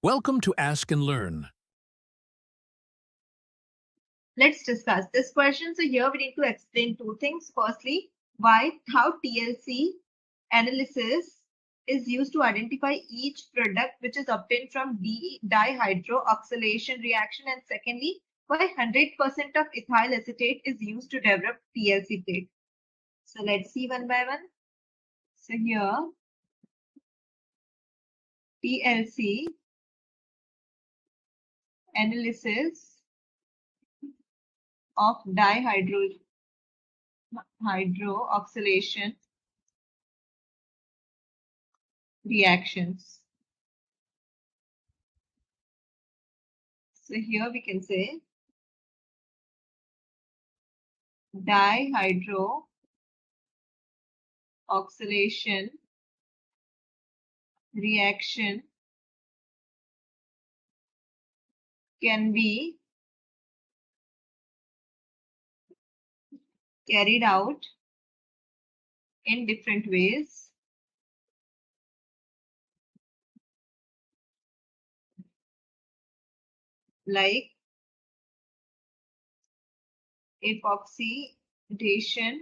Welcome to Ask and Learn. Let's discuss this question. So here we need to explain two things. Firstly, how TLC analysis is used to identify each product which is obtained from dihydroxylation reaction, and secondly, why 100% of ethyl acetate is used to develop TLC plate. So let's see one by one. So here TLC analysis of dihydroxylation reactions. So here we can say dihydroxylation reaction can be carried out in different ways. Like epoxidation,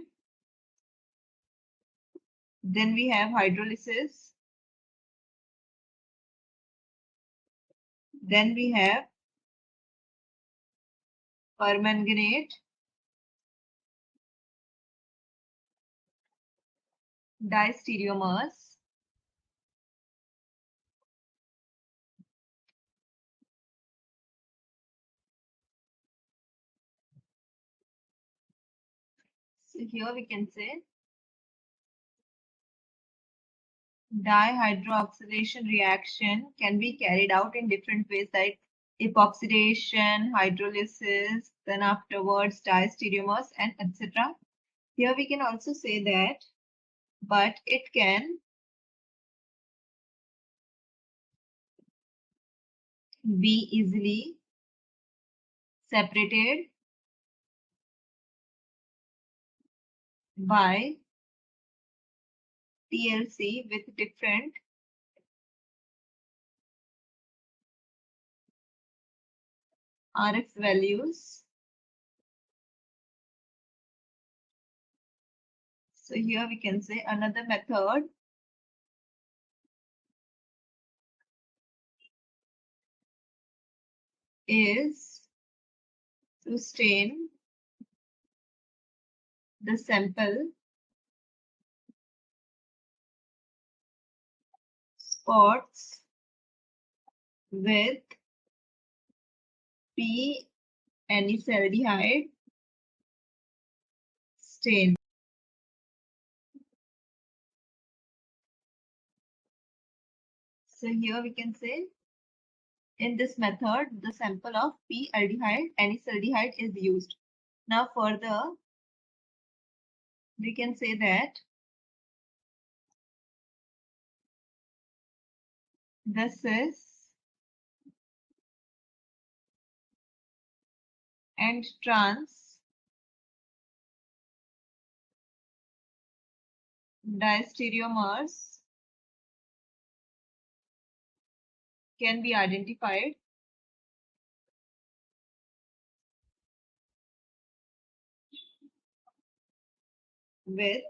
then we have hydrolysis, then we have permanganate, diastereomers, so here we can say dihydroxylation reaction can be carried out in different ways, like epoxidation, hydrolysis, then afterwards diastereomers, and etc. Here we can also say that, but it can be easily separated by TLC with different RF values. So here we can say another method is to stain the sample spots with P-N-acetaldehyde stain. So here we can say in this method the sample of P-aldehyde N-acetaldehyde is used. Now further we can say that the cis and trans diastereomers can be identified with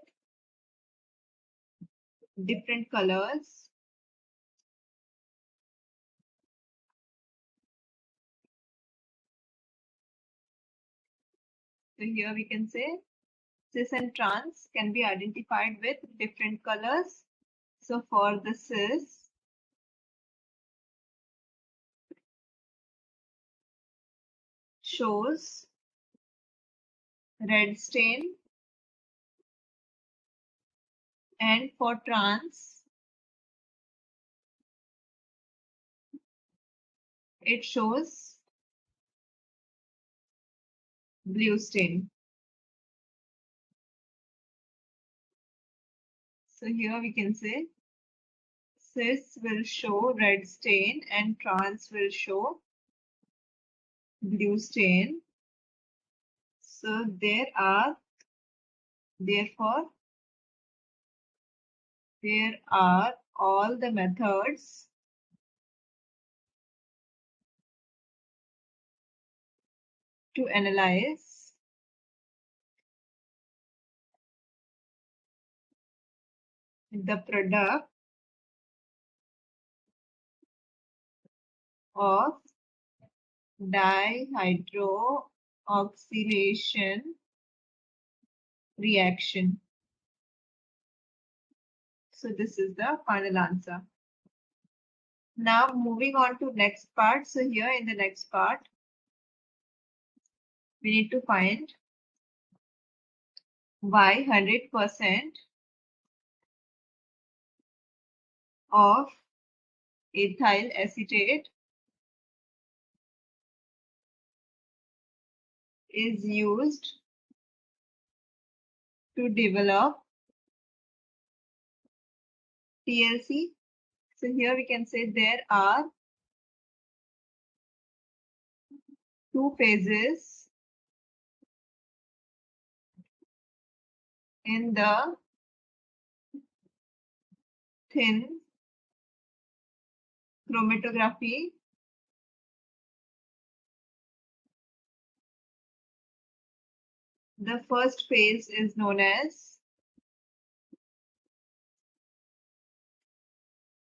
different colors. So here we can say cis and trans can be identified with different colors. So for the cis, shows red stain, and for trans it shows blue stain. So here we can say cis will show red stain and trans will show blue stain. So therefore there are all the methods to analyze the product of dihydroxylation reaction. So this is the final answer. Now moving on to next part. So here in the next part, we need to find why 100% of ethyl acetate is used to develop TLC. So here we can say there are two phases in the thin chromatography. The first phase is known as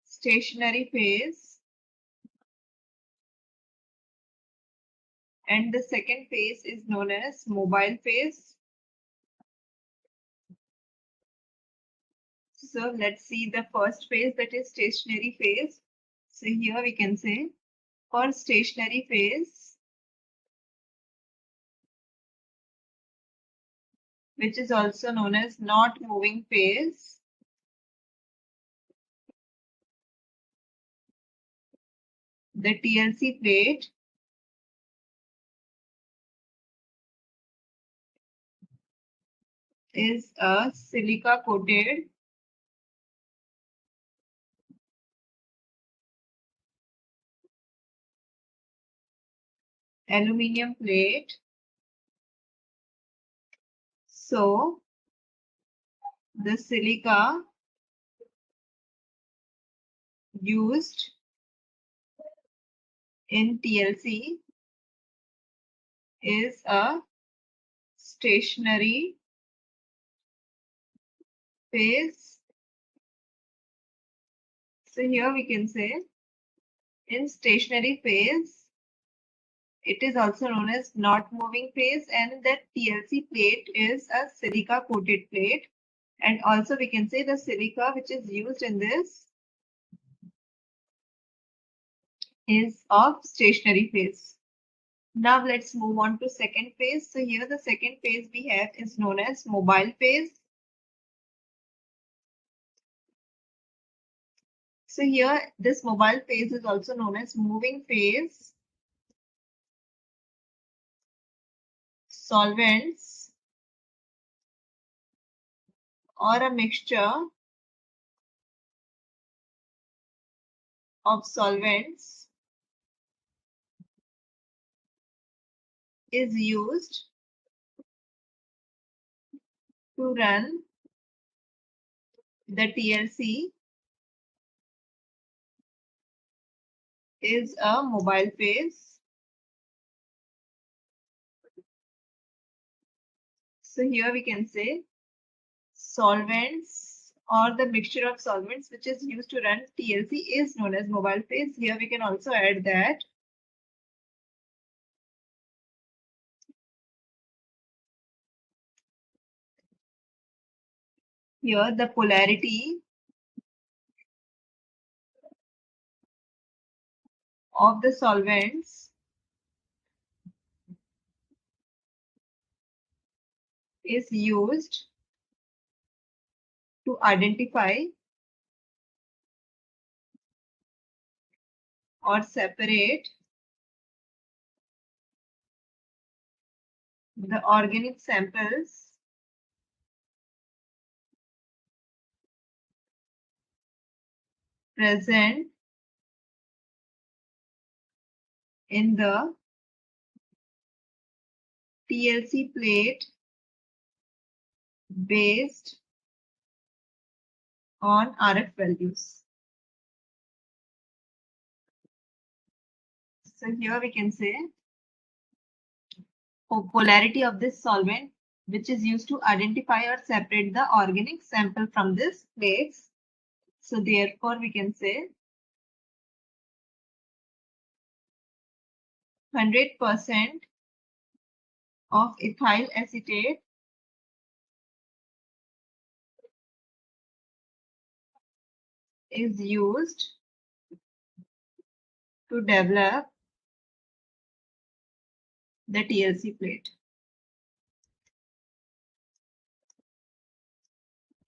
stationary phase, and the second phase is known as mobile phase. So let's see the first phase, that is stationary phase. So here we can say for stationary phase, which is also known as not moving phase, the TLC plate is a silica coated aluminium plate. So the silica used in TLC is a stationary phase. So here we can say in stationary phase, it is also known as not moving phase, and that TLC plate is a silica coated plate. And also we can say the silica which is used in this is of stationary phase. Now let's move on to second phase. So here the second phase we have is known as mobile phase. So here this mobile phase is also known as moving phase. Solvents or a mixture of solvents is used to run the TLC is a mobile phase. So here we can say solvents or the mixture of solvents which is used to run TLC is known as mobile phase. Here we can also add that here the polarity of the solvents is used to identify or separate the organic samples present in the TLC plate based on RF values. So here we can say polarity of this solvent, which is used to identify or separate the organic sample from this place. So therefore, we can say 100% of ethyl acetate is used to develop the TLC plate.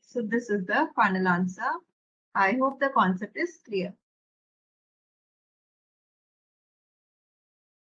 So this is the final answer. I hope the concept is clear.